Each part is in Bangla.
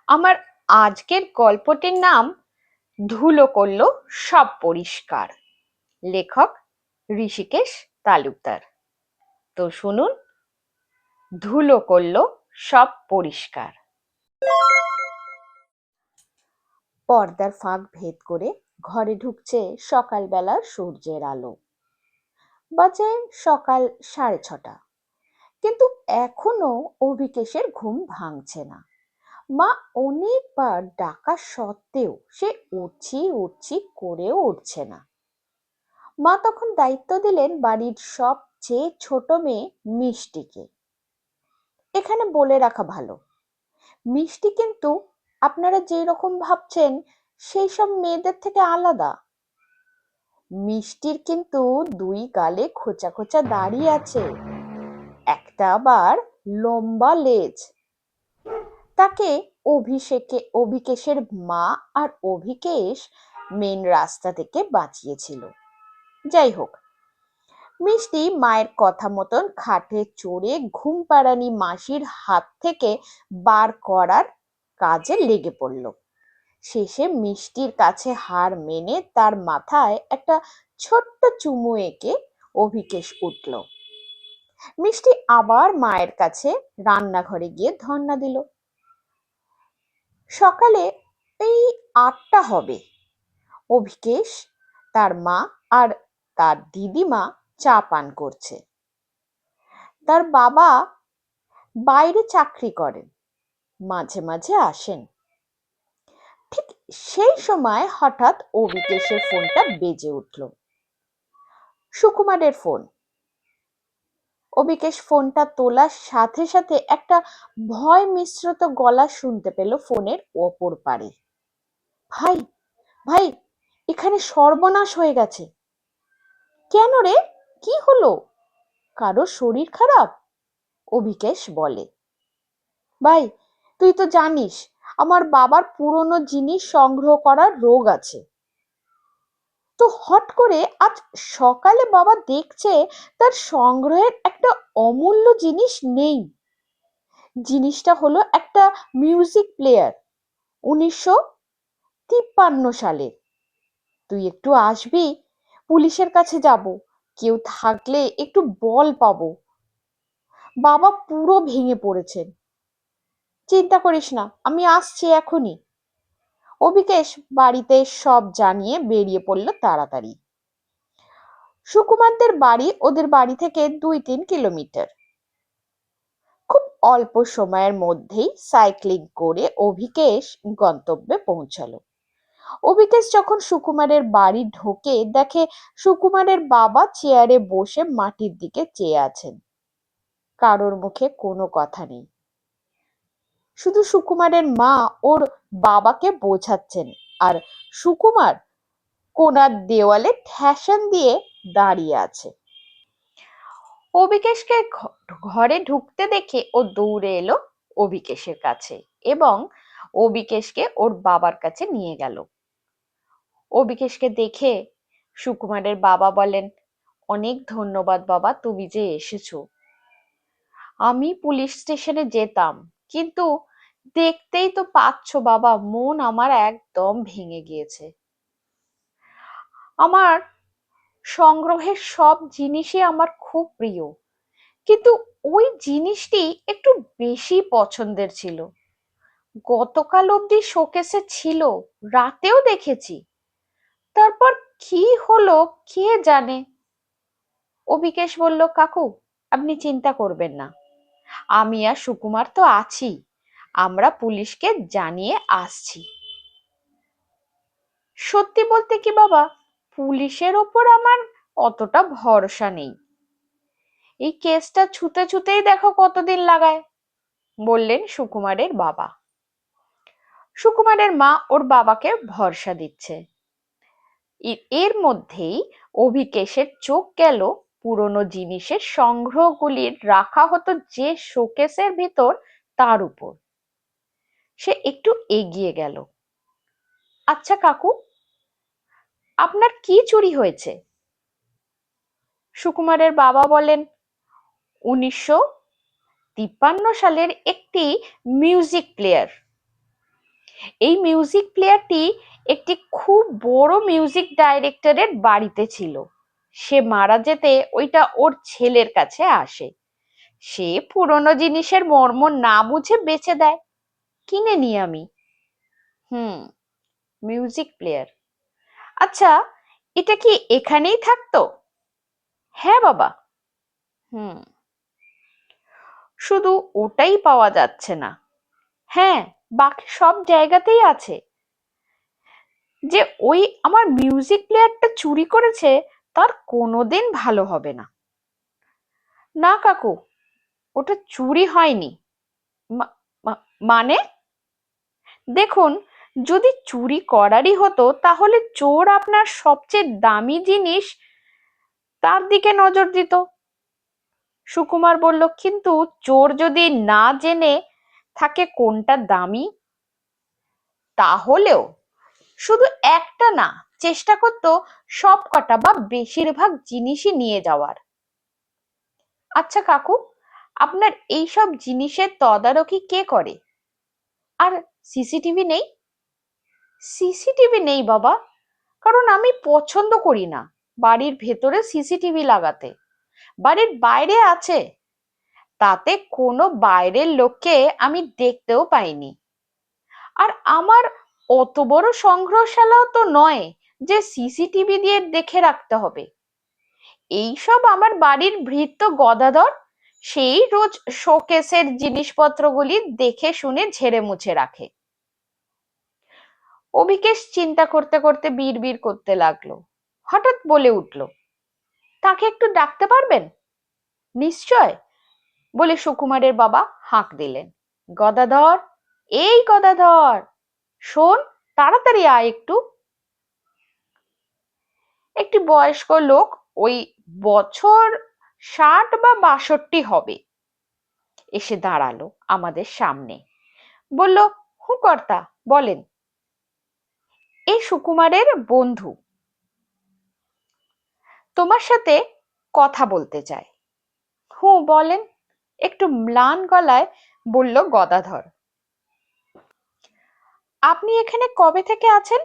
আমার আজকের গল্পটির নাম ধুলো করলো সব পরিষ্কার। লেখক ঋষিকেশ তালুকদার। তো শুনুন, ধুলো করলো সব পরিষ্কার। পর্দার ফাঁক ভেদ করে ঘরে ঢুকছে সকালবেলার সূর্যের আলো। বাজে সকাল 6:30, কিন্তু এখনো অভিকেশের ঘুম ভাঙছে না। মা অনেকবার ডাকা সত্ত্বেও সে উঠছি করেও উঠছে না। মা তখন দায়িত্ব দিলেন বাড়ির সবচেয়ে ছোট মেয়ে মিষ্টিকে। এখানে বলে রাখা ভালো, মিষ্টি কিন্তু আপনারা যেই রকম ভাবছেন সেই সব মেয়েদের থেকে আলাদা। মিষ্টির কিন্তু দুই গালে খোঁচা খোঁচা দাড়ি আছে, একটা আবার লম্বা লেজ। তাকে অভিকেশের মা আর অভিকেশ মেন রাস্তা থেকে বাঁচিয়েছিল। যাই হোক, মিষ্টি মায়ের কথা মতন খাটে চড়ে ঘুম পাড়ানি মাসির হাত থেকে বার করার কাজে লেগে পড়ল। শেষে মিষ্টির কাছে হার মেনে তার মাথায় একটা ছোট্ট চুমু এঁকে অভিকেশ উঠল। মিষ্টি আবার মায়ের কাছে রান্নাঘরে গিয়ে ধন্না দিল। সকালে এই 8টা হবে। অভিকেশ, তার মা আর তার দিদিমা চা পান করছে। তার বাবা বাইরে চাকরি করেন, মাঝে মাঝে আসেন। ঠিক সেই সময় হঠাৎ অভিকেশের ফোনটা বেজে উঠল। সুকুমারের ফোন। অভিকেশ ফোনটা তোলার সাথে সাথে একটা ভয় মিশ্রিত গলা শুনতে পেল ফোনের অপর পারে। ভাই, ভাই, এখানে সর্বনাশ হয়ে গেছে। কেন রে, কি হলো? কারো শরীর খারাপ? অভিকেশ বলে। ভাই, তুই তো জানিস আমার বাবার পুরনো জিনিস সংগ্রহ করার রোগ আছে। তো হট করে আজ সকালে বাবা দেখছে তার সংগ্রহের একটা অমূল্য জিনিস নেই। জিনিসটা হলো একটা মিউজিক প্লেয়ার, 1953 সালের। তুই একটু আসবি? পুলিশের কাছে যাব, কেউ থাকলে একটু বল পাবো। বাবা পুরো ভেঙে পড়েছেন। চিন্তা করিস না, আমি আসছি এখনই। অভিকেশ বাড়িতে সব জানিয়ে বেরিয়ে পড়ল তাড়াতাড়ি। সুকুমারদের বাড়ি ওদের বাড়ি থেকে 2-3 কিলোমিটার। খুব অল্প সময়ের মধ্যেই সাইক্লিং করে অভিকেশ গন্তব্যে পৌঁছালো। অভিকেশ যখন সুকুমারের বাড়ি ঢোকে দেখে সুকুমারের বাবা চেয়ারে বসে মাটির দিকে চেয়ে আছেন। কারোর মুখে কোনো কথা নেই। শুধু সুকুমারের মা ওর বাবাকে বোঝাচ্ছেন, আর সুকুমার কোণার দেওয়ালে ঠেসান দিয়ে দাঁড়িয়ে আছে। অভিকেশকে ঘরে ঢুকতে দেখে ও দৌড়ে এলো অভিকেশের কাছে এবং অভিকেশকে ওর বাবার কাছে নিয়ে গেল। অভিকেশকে দেখে সুকুমারের বাবা বলেন, অনেক ধন্যবাদ বাবা, তুমি যে এসেছো। আমি পুলিশ স্টেশনে যেতাম, কিন্তু দেখতেই তো পাচ্ছ বাবা, মন আমার একদম ভেঙে গিয়েছে। আমার সংগ্রহের সব জিনিসই আমার খুব প্রিয়, কিন্তু ওই জিনিসটি একটু বেশি পছন্দের ছিল। গতকাল অবধি শোকেসে ছিল, রাতেও দেখেছি, তারপর কি হলো কে জানে। অভিকেশ বলল, কাকু আপনি চিন্তা করবেন না, আমি আর সুকুমার তো আছি, আমরা পুলিশকে জানিয়ে আসছি। সত্যি বলতে কি বাবা, পুলিশের ওপর আমার অতটা ভরসা নেই। এই কেসটা ছুতে ছুতেই দেখো কতদিন লাগায়, বললেন সুকুমারের বাবা। সুকুমারের মা ওর বাবাকে ভরসা দিচ্ছে। এর মধ্যেই অভিকেশের চোখ গেল পুরনো জিনিসের সংগ্রহগুলির রাখা হতো যে শোকেসের ভিতর, তার উপর। সে একটু এগিয়ে গেল। আচ্ছা কাকু, আপনার কি চুরি হয়েছে? সুকুমারের বাবা বলেন, 1953 সালের একটি মিউজিক প্লেয়ার। এই মিউজিক প্লেয়ারটি একটি খুব বড় মিউজিক ডাইরেক্টরের বাড়িতে ছিল। সে মারা যেতে ওইটা ওর ছেলের কাছে আসে। সে পুরনো জিনিসের মর্ম না বুঝে বেচে দেয়। কিনে নি আমি। হুম, মিউজিক প্লেয়ার। আচ্ছা, এটা কি এখানেই থাকতো? হ্যাঁ বাবা। হুম, শুধু ওটাই পাওয়া যাচ্ছে না। হ্যাঁ, বাকি সব জায়গাতেই আছে। যে ওই আমার মিউজিক প্লেয়ারটা চুরি করেছে তার কোনোদিন ভালো হবে না। না কাকু, ওটা চুরি হয়নি। মা- মানে দেখুন, যদি চুরি করারই হতো তাহলে চোর আপনার সবচেয়ে দামি জিনিস তার দিকে নজর দিত। সুকুমার বলল, কিন্তু চোর যদি না জেনে থাকে কোনটা দামি, তাহলেও শুধু একটা না, চেষ্টা করতো সব কটা বা বেশিরভাগ জিনিসই নিয়ে যাওয়ার। আচ্ছা কাকু, আপনার এই সব জিনিসের তদারকি কে করে? আর সিসিটিভি নেই? সিসিটিভি নেই বাবা, কারণ আমি পছন্দ করি না বাড়ির ভেতরে সিসিটিভি লাগাতে। বাড়ির বাইরে আছে, তাতে কোনো বাইরের লোককে আমি দেখতেও পাইনি। আর আমার অত বড় সংগ্রহশালাও তো নয় যে সিসিটিভি দিয়ে দেখে রাখতে হবে। এইসব আমার বাড়ির ভৃত্য গদাধর সেই রোজ শোকেসের জিনিসপত্রগুলি দেখে শুনে ঝেড়ে মুছে রাখে। অভিকেশ চিন্তা করতে করতে বিড়বিড় করতে লাগলো। হঠাৎ বলে উঠল, তাকে একটু ডাকতে পারবেন? নিশ্চয়, বলে সুকুমারের বাবা হাঁক দিলেন। গদাধর, এই গদাধর, শোন, তাড়াতাড়ি আয় একটু। একটি বয়স্ক লোক, ওই বছর 60 বা 62 হবে, এসে দাঁড়ালো আমাদের সামনে। বলল, হু কর্তা, বলেন। এই সুকুমারের বন্ধু, তোমার সাথে কথা বলতে চায়। হু, বলেন, একটু ম্লান গলায় বলল গদাধর। আপনি এখানে কবে থেকে আছেন?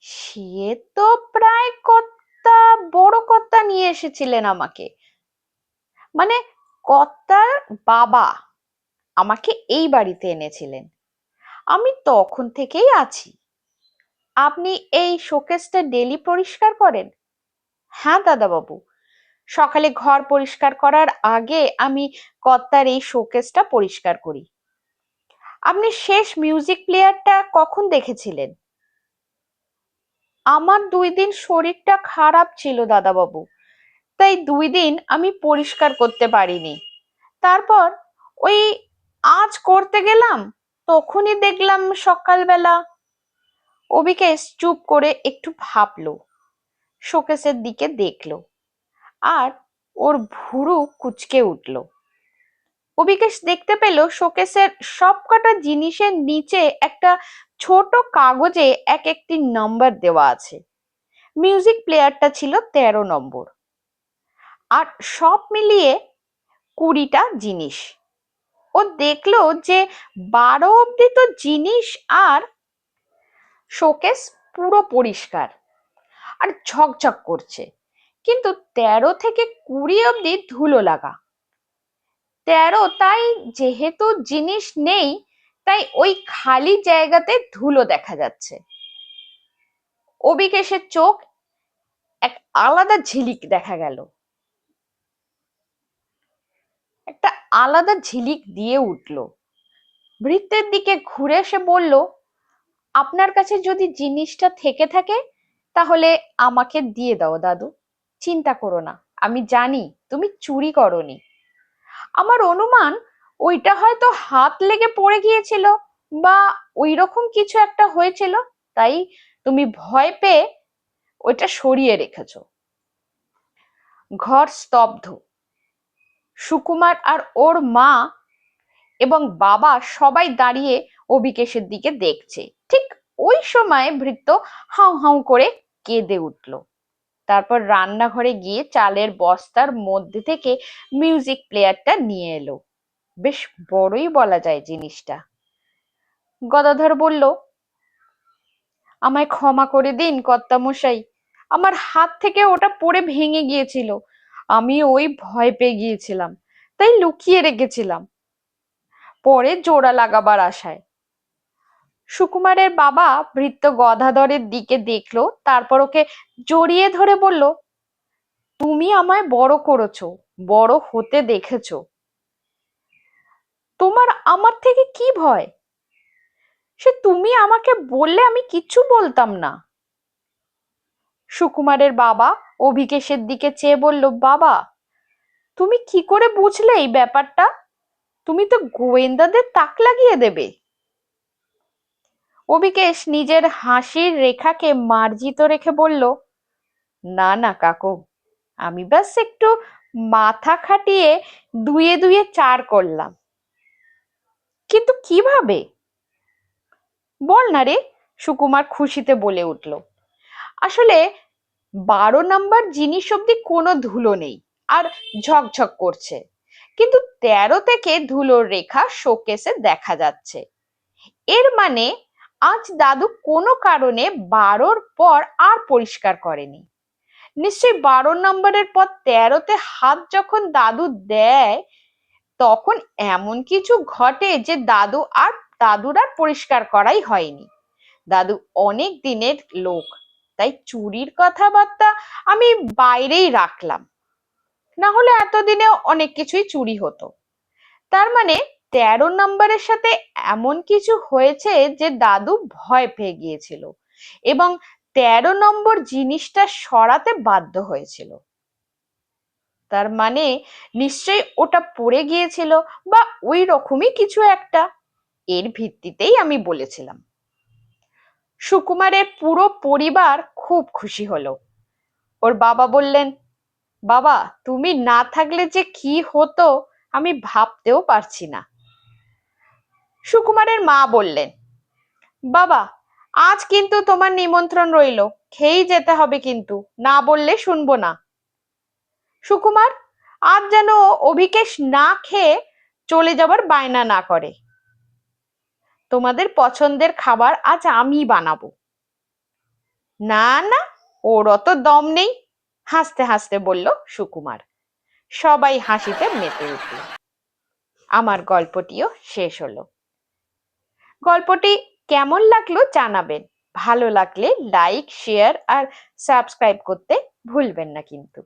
সে তো প্রায় কর্তা, বড় কর্তা নিয়ে এসেছিলেন আমাকে। মানে কর্তার বাবা আমাকে এই বাড়িতে এনেছিলেন। আমি তখন থেকেই আছি। আপনি এই শোকেসটা ডেলি পরিষ্কার করেন? হ্যাঁ দাদাবাবু, সকালে ঘর পরিষ্কার করার আগে আমি কর্তার এই শোকেসটা পরিষ্কার করি। আপনি শেষ মিউজিক প্লেয়ারটা কখন দেখেছিলেন? আমার 2 দিন শরীরটা খারাপ ছিল দাদাবাবু, তাই 2 দিন আমি পরিষ্কার করতে পারিনি। তারপর ওই আজ করতে গেলাম, তখনই দেখলাম সকালবেলা। অবিকেশ চুপ করে একটু ভাবলো, শোকেসের দিকে দেখলো, আর ওর ভুরু কুঁচকে উঠল। অবিকেশ দেখতে পেল শোকেসের সবকটা জিনিসের নিচে একটা ছোট কাগজে এক একটি নম্বর দেওয়া আছে। মিউজিক প্লেয়ারটা ছিল 13 নম্বর, আর সব মিলিয়ে 20টা জিনিস। ও দেখলো যে 12 অব্দি তো জিনিস, আর শোকেস পুরো পরিষ্কার আর ঝকঝক করছে, কিন্তু 13 থেকে 20 অব্দি ধুলো লাগা। 13, তাই যেহেতু জিনিস নেই, তাই ওই খালি জায়গাতে ধুলো দেখা যাচ্ছে। অবিকেশের চোখ এক আলাদা ঝিলিক দেখা গেল, একটা আলাদা ঝিলিক দিয়ে উঠল। ভৃত্যের দিকে ঘুরে এসে বলল, আপনার কাছে যদি জিনিসটা থেকে থাকে তাহলে আমাকে দিয়ে দাও দাদু। চিন্তা করো না, আমি জানি তুমি চুরি করনি। আমার অনুমান ওইটা হয়তো হাত লেগে পড়ে গিয়েছিল, বা ওই রকম কিছু একটা হয়েছিল, তাই তুমি ভয় পেয়ে ওইটা সরিয়ে রেখেছো। ঘর স্তব্ধ। সুকুমার আর ওর মা এবং বাবা সবাই দাঁড়িয়ে অবিকেশের দিকে দেখছে। ঠিক ওই সময় ভৃত্য হাউ হাউ করে কেঁদে উঠল। তারপর রান্নাঘরে গিয়ে চালের বস্তার মধ্যে থেকে মিউজিক প্লেয়ারটা নিয়ে এলো। বেশ বড়ই বলা যায় জিনিসটা। গদাধর বলল, আমায় ক্ষমা করে দিন কর্তামশাই, আমার হাত থেকে ওটা পড়ে ভেঙে গিয়েছিল, আমি ওই ভয় পেয়ে গিয়েছিলাম, তাই লুকিয়ে রেখেছিলাম পরে জোড়া লাগাবার আশায়। সুকুমারের বাবা ভৃত্য গদাধরের দিকে দেখলো, তারপর ওকে জড়িয়ে ধরে বলল, তুমি আমায় বড় করেছো, বড় হতে দেখেছো, তোমার আমার থেকে কি ভয়? সে তুমি আমাকে বললে আমি কিচ্ছু বলতাম না। সুকুমারের বাবা অভিকেশের দিকে চেয়ে বলল, বাবা, তুমি কি করে বুঝলে এই ব্যাপারটা? তুমি তো গোয়েন্দাদের তাক লাগিয়ে দেবে। অভিকেশ নিজের হাসির রেখাকে মার্জিত রেখে বলল, না না কাকু, আমি ব্যাস একটু মাথা খাটিয়ে দুয়ে দুয়ে চার করলাম। কিন্তু কিভাবে? বল না রে, সুকুমার খুশিতে বলে উঠল। আসলে 12 নম্বর জিনিস অব্দি কোনো ধুলো নেই আর ঝকঝক করছে, কিন্তু 13 থেকে ধুলোর রেখা শোকেসে দেখা যাচ্ছে। এর মানে আজ দাদু কোনো কারণে 12র পর আর পরিষ্কার করেনি। নিশ্চয়ই 12 নম্বরের পর 13তে হাত যখন দাদু দেয়, তখন এমন কিছু ঘটে যে দাদুর আর পরিষ্কার করাই হয়নি। দাদু অনেক দিনের লোক, তাই চুরির কথাবার্তা আমি বাইরেই রাখলাম, না হলে এতদিনে অনেক কিছুই চুরি হতো। তার মানে 13 নম্বরের সাথে এমন কিছু হয়েছে যে দাদু ভয় পেয়ে গিয়েছিল এবং 13 নম্বর জিনিসটা সরাতে বাধ্য হয়েছিল। তার মানে নিশ্চয়ই ওটা পড়ে গিয়েছিল বা ওই রকমই কিছু একটা। এর ভিত্তিতেই আমি বলেছিলাম। সুকুমারের পুরো পরিবার খুব খুশি হলো। ওর বাবা বললেন, বাবা, তুমি না থাকলে যে কি হতো আমি ভাবতেও পারছি না। সুকুমারের মা বললেন, বাবা, আজ কিন্তু তোমার নিমন্ত্রণ রইলো, খেয়েই যেতে হবে, কিন্তু না বললে শুনবো না। সুকুমার, আজ যেন অভিকেশ না খেয়ে চলে যাবার বায়না না করে। তোমাদের পছন্দের খাবার আজ আমি বানাবো। না না, ওর অত দম নেই, হাসতে হাসতে বলল সুকুমার। সবাই হাসিতে মেতে উঠল। আমার গল্পটিও শেষ হলো। গল্পটি কেমন লাগলো জানাবেন। ভালো লাগলে লাইক, শেয়ার আর সাবস্ক্রাইব করতে ভুলবেন না কিন্তু।